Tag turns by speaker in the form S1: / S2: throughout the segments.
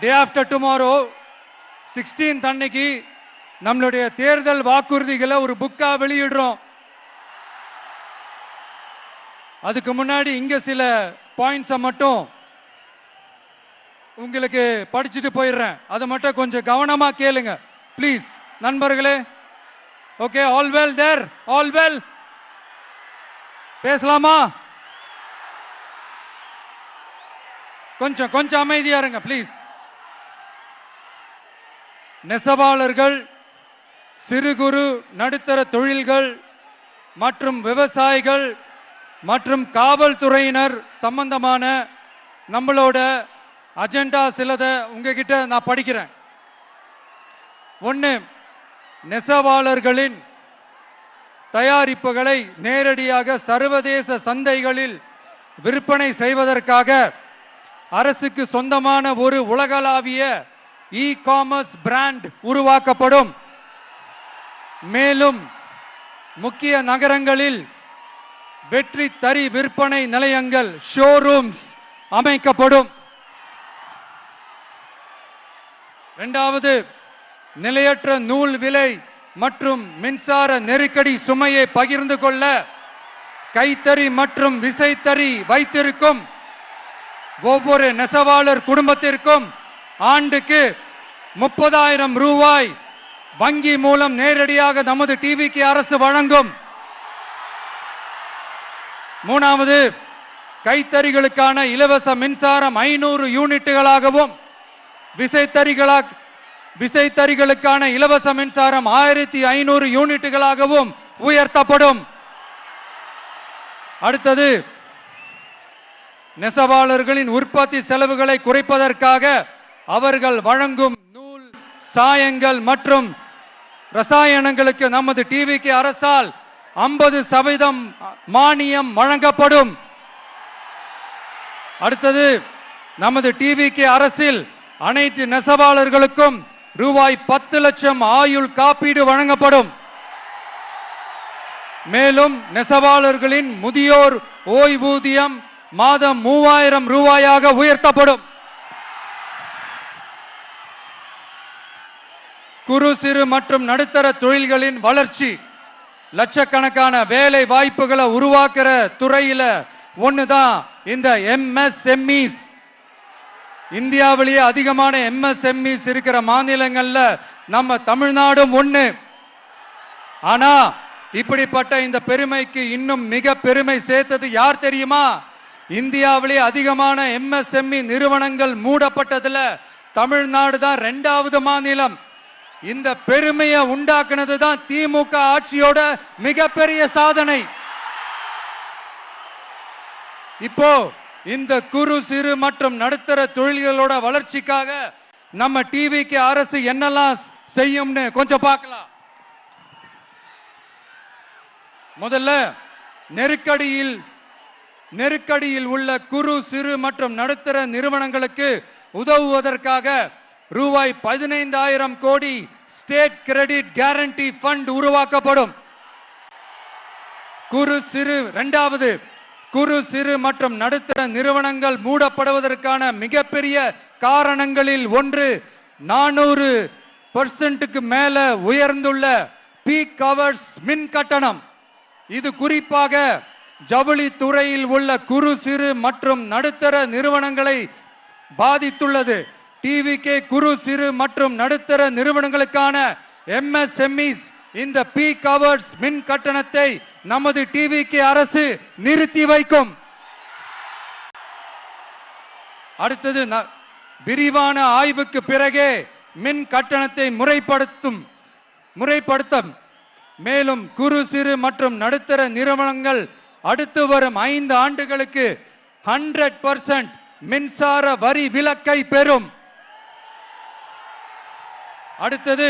S1: Day after tomorrow 16th அன்னைக்கு நம்மளுடைய தேர்தல் வாக்குறுதிகளை ஒரு புக்கா வெளியிடுறோம். அதுக்கு முன்னாடி இங்க சில பாயிண்ட்ஸை மட்டும் உங்களுக்கு படிச்சுட்டு போயிடுறேன். அதை மட்டும் கொஞ்சம் கவனமா கேளுங்க ப்ளீஸ் நண்பர்களே. ஓகே, ஆல் வெல் தேர், ஆல் வெல். பேசலாமா? கொஞ்சம் அமைதியா இருங்க ப்ளீஸ். நெசவாளர்கள், சிறு குறு நடுத்தர தொழில்கள் மற்றும் விவசாயிகள் மற்றும் காவல்துறையினர் சம்பந்தமான நம்மளோட அஜெண்டா சிலதை உங்ககிட்ட நான் படிக்கிறேன். ஒன்று, நெசவாளர்களின் தயாரிப்புகளை நேரடியாக சர்வதேச சந்தைகளில் விற்பனை செய்வதற்காக அரசுக்கு சொந்தமான ஒரு உலகளாவிய இ காமர்ஸ் பிராண்ட் உருவாக்கப்படும். மேலும் முக்கிய நகரங்களில் வெற்றி தறி விற்பனை நிலையங்கள் ஷோரூம்ஸ் அமைக்கப்படும். இரண்டாவது, நிலையற்ற நூல் விலை மற்றும் மின்சார நெருக்கடி சுமையை பகிர்ந்து கொள்ள கைத்தறி மற்றும் விசைத்தறி வைத்திருக்கும் ஒவ்வொரு நெசவாளர் குடும்பத்திற்கும் ஆண்டுக்கு 30,000 ரூபாய் வங்கி மூலம் நேரடியாக நமது டிவிக்கு அரசு வழங்கும். மூணாவது, கைத்தறிகளுக்கான இலவச மின்சாரம் 500 யூனிட்டுகளாகவும் விசைத்தறிகளுக்கான இலவச மின்சாரம் 1500 யூனிட்டுகளாகவும் உயர்த்தப்படும். அடுத்தது, நெசவாளர்களின் உற்பத்தி செலவுகளை குறைப்பதற்காக அவர்கள் வழங்கும் நூல், சாயங்கள் மற்றும் ரசாயனங்களுக்கு நமது டிவிக்கு அரசால் 50% மானியம் வழங்கப்படும். அடுத்தது, நமது டிவிக்கு அரசில் அனைத்து நெசவாளர்களுக்கும் ரூபாய் 10 லட்சம் ஆயுள் காப்பீடு வழங்கப்படும். மேலும் நெசவாளர்களின் முதியோர் ஓய்வூதியம் மாதம் 3000 ரூபாயாக உயர்த்தப்படும். குறு சிறு மற்றும் நடுத்தர தொழில்களின் வளர்ச்சி, லட்சக்கணக்கான வேலை வாய்ப்புகளை உருவாக்குற துறையில ஒண்ணுதான் இந்த MSMEs. இந்தியாவிலேயே அதிகமான MSMEs இருக்கிற மாநிலங்கள்ல நம்ம தமிழ்நாடும் ஒண்ணு. ஆனா இப்படிப்பட்ட இந்த பெருமைக்கு இன்னும் மிக பெருமை சேர்த்தது யார் தெரியுமா? இந்தியாவிலே அதிகமான MSME நிறுவனங்கள் மூடப்பட்டதுல தமிழ்நாடு தான் 2வது மாநிலம். இந்த பெருமையை உண்டாக்குனது தான் திமுக ஆட்சியோட மிகப்பெரிய சாதனை. இப்போ இந்த குறு சிறு மற்றும் நடுத்தர தொழில்களோட வளர்ச்சிக்காக நம்ம டிவிக்கு அரசு என்னெல்லாம் செய்யும்னு கொஞ்சம் பார்க்கலாம். முதல்ல, நெருக்கடியில் உள்ள குறு சிறு மற்றும் நடுத்தர நிறுவனங்களுக்கு உதவுவதற்காக ரூபாய் 15,000 கோடி ஸ்டேட் கிரெடிட் கேரண்டி ஃபண்ட் உருவாக்கப்படும். இரண்டாவது, குறு சிறு மற்றும் நடுத்தர நிறுவனங்கள் மூடப்படுவதற்கான மிகப்பெரிய காரணங்களில் ஒன்று 400% மேல உயர்ந்துள்ள பீக் ஹவர்ஸ் மின் கட்டணம். இது குறிப்பாக ஜவுளி துறையில் உள்ள குறு சிறு மற்றும் நடுத்தர நிறுவனங்களை பாதித்துள்ளது. டிவிக்கு குறு சிறு மற்றும் நடுத்தர நிறுவனங்களுக்கான MSMEs இந்த பீக் ஹவர்ஸ் மின் கட்டணத்தை நமது டிவிக்கு அரசு நிறுத்தி வைக்கும். அடுத்தது, விரிவான ஆய்வுக்கு பிறகே மின் கட்டணத்தை முறைப்படுத்தும். மேலும் குறு சிறு மற்றும் நடுத்தர நிறுவனங்கள் அடுத்து வரும் 5 ஆண்டுகளுக்கு 100% மின்சார வரி விலக்கை பெறும். அடுத்தது,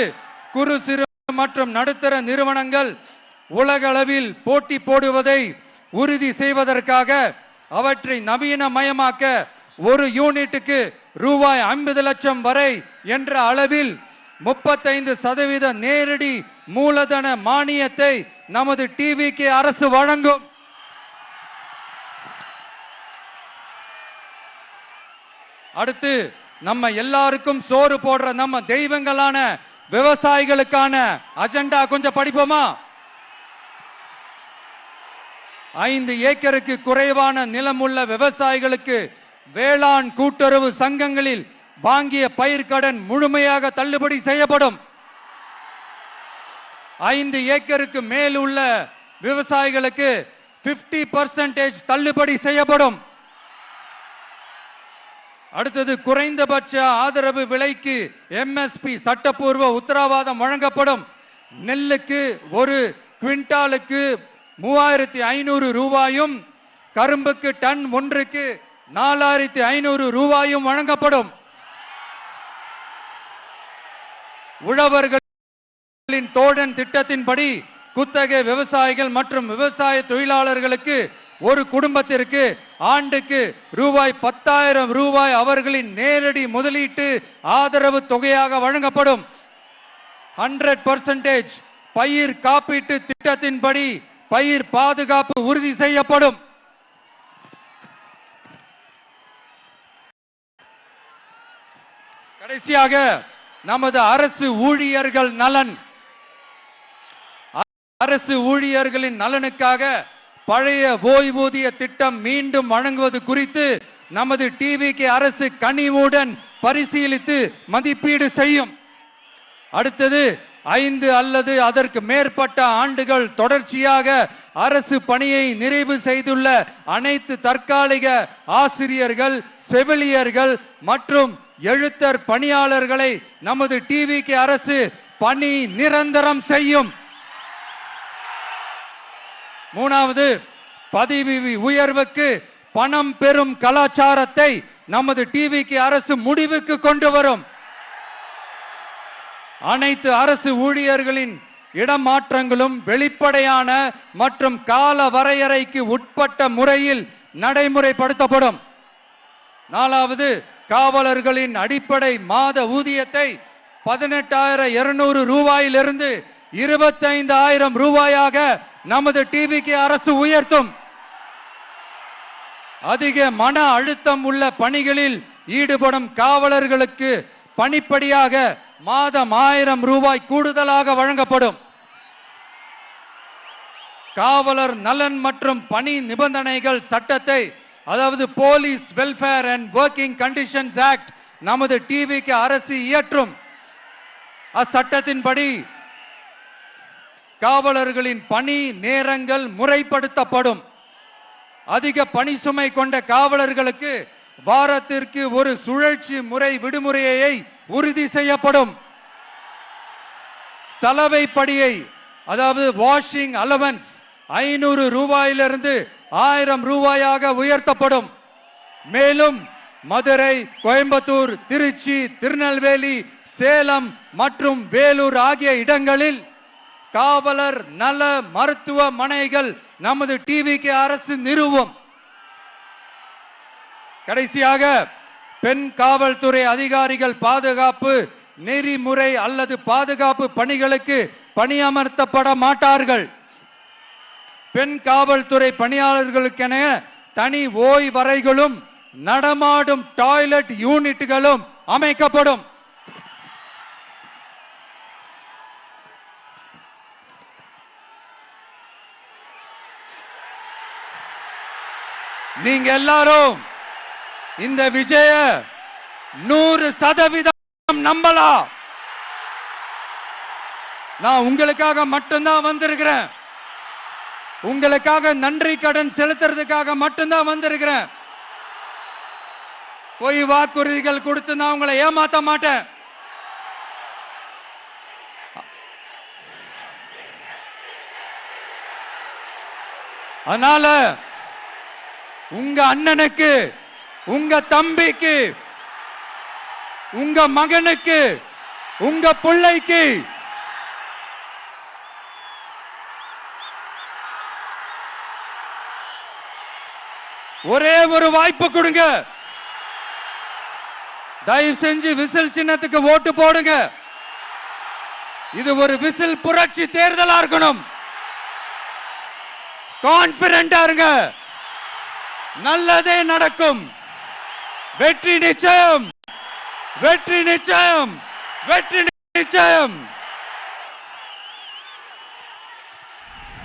S1: குறு சிறு மற்றும் நடுத்தர நிறுவனங்கள் உலகளவில் போட்டி போடுவதை உறுதி செய்வதற்காக அவற்றை நவீனமயமாக்க ஒரு யூனிட்டுக்கு ரூபாய் 50 லட்சம் வரை என்ற அளவில் 35% நேரடி மூலதன மானியத்தை நமது டிவிக்கு அரசு வழங்கும். அடுத்து, நம்ம எல்லாருக்கும் சோறு போடுற நம்ம தெய்வங்களான விவசாயிகளுக்கான அஜெண்டா கொஞ்சம் படிப்போமா? 5 ஏக்கருக்கு குறைவான நிலம் உள்ள விவசாயிகளுக்கு வேளாண் கூட்டுறவு சங்கங்களில் வாங்கிய பயிர்க்கடன் முழுமையாக தள்ளுபடி செய்யப்படும். 5 ஏக்கருக்கு மேல் உள்ள விவசாயிகளுக்கு 50% தள்ளுபடி செய்யப்படும். அடுத்தது குறைந்தபட்ச ஆதரவு விலைக்கு MSP சட்டப்பூர்வ உத்தரவாதம் வழங்கப்படும். நெல்லுக்கு ஒரு குவிண்டாலுக்கு 3500 ரூபாயும் கரும்புக்கு டன் ஒன்றுக்கு 4500 ரூபாயும் வழங்கப்படும். உழவர்களின் தோழன் திட்டத்தின்படி குத்தகை விவசாயிகள் மற்றும் விவசாய தொழிலாளர்களுக்கு ஒரு குடும்பத்திற்கு ஆண்டுக்கு ரூபாய் 10,000 அவர்களின் நேரடி முதலீட்டு ஆதரவு தொகையாக வழங்கப்படும். 100% பயிர் காப்பீட்டு திட்டத்தின்படி பயிர் பாதுகாப்பு உறுதி செய்யப்படும். கடைசியாக நமது அரசு ஊழியர்கள் நலன். அரசு ஊழியர்களின் நலனுக்காக பழைய ஓய்வூதிய திட்டம் மீண்டும் வழங்குவது குறித்து நமது டிவிகே அரசு கனிவுடன் பரிசீலித்து மதிப்பீடு செய்யும். அடுத்தது 5 அல்லது அதற்கு மேற்பட்ட ஆண்டுகள் தொடர்ச்சியாக அரசு பணியை நிறைவு செய்துள்ள அனைத்து தற்காலிக ஆசிரியர்கள், செவிலியர்கள் மற்றும் எழுத்தர் பணியாளர்களை நமது டிவிகே அரசு பணி நிரந்தரம் செய்யும். 3வது, பதவி உயர்வுக்கு பணம் பெறும் கலாச்சாரத்தை நமது டிவிகே அரசு முடிவுக்கு கொண்டு வரும். அனைத்து அரசு ஊழியர்களின் இடமாற்றங்களும் வெளிப்படையான மற்றும் கால வரையறைக்கு உட்பட்ட முறையில் நடைமுறைப்படுத்தப்படும். 4வது, காவலர்களின் அடிப்படை மாத ஊதியத்தை 18,200 ரூபாயிலிருந்து 25,000 ரூபாயாக நமது டிவிகே அரசு உயர்த்தும். அதிக மன அழுத்தம் உள்ள பணிகளில் ஈடுபடும் காவலர்களுக்கு பணிப்படியாக மாதம் 1000 ரூபாய் கூடுதலாக வழங்கப்படும். காவலர் நலன் மற்றும் பணி நிபந்தனைகள் சட்டத்தை, அதாவது police welfare and working conditions act, நமது டிவிகே அரசு இயற்றும். அச்சட்டத்தின்படி காவலர்களின் பணி நேரங்கள் முறைப்படுத்தப்படும். அதிக பணி சுமை கொண்ட காவலர்களுக்கு வாரத்திற்கு ஒரு சுழற்சி முறை விடுமுறையை உறுதி செய்யப்படும். சலவை படியை, அதாவது வாஷிங் அலவன்ஸ் 500 ரூபாயிலிருந்து 1000 ரூபாயாக உயர்த்தப்படும். மேலும் மதுரை, கோயம்புத்தூர், திருச்சி, திருநெல்வேலி, சேலம் மற்றும் வேலூர் ஆகிய இடங்களில் காவலர் நல மருத்துவமனைகள் நமது டிவிகே அரசு நிறுவும். கடைசியாக பெண் காவல்துறை அதிகாரிகள் பாதுகாப்பு நெறிமுறை அல்லது பாதுகாப்பு பணிகளுக்கு பணியமர்த்தப்பட மாட்டார்கள். பெண் காவல்துறை பணியாளர்களுக்கென தனி ஓய்வறைகளும் நடமாடும் டாய்லெட் யூனிட்டுகளும் அமைக்கப்படும். நீங்க எல்லாரும் இந்த விஜய 100% நம்பலாம். நான் உங்களுக்காக மட்டும்தான் வந்திருக்கிறேன். உங்களுக்காக நன்றி கடன் செலுத்துறதுக்காக மட்டும்தான் வந்திருக்கிறேன். போய் வாக்குறுதிகள் கொடுத்து நான் உங்களை ஏமாத்த மாட்டேன். அதனால உங்க அண்ணனுக்கு, உங்க தம்பிக்கு, உங்க மகனுக்கு, உங்க பிள்ளைக்கு ஒரே ஒரு வாய்ப்பு கொடுங்க. தயவு செஞ்சு விசில் சின்னத்துக்கு ஓட்டு போடுங்க. இது ஒரு விசில் புரட்சி தேர்தலா இருக்கணும். கான்பிடென்டா இருங்க. நல்லதே நடக்கும். வெற்றி நிச்சயம். வெற்றி நிச்சயம், வெற்றி நிச்சயம்.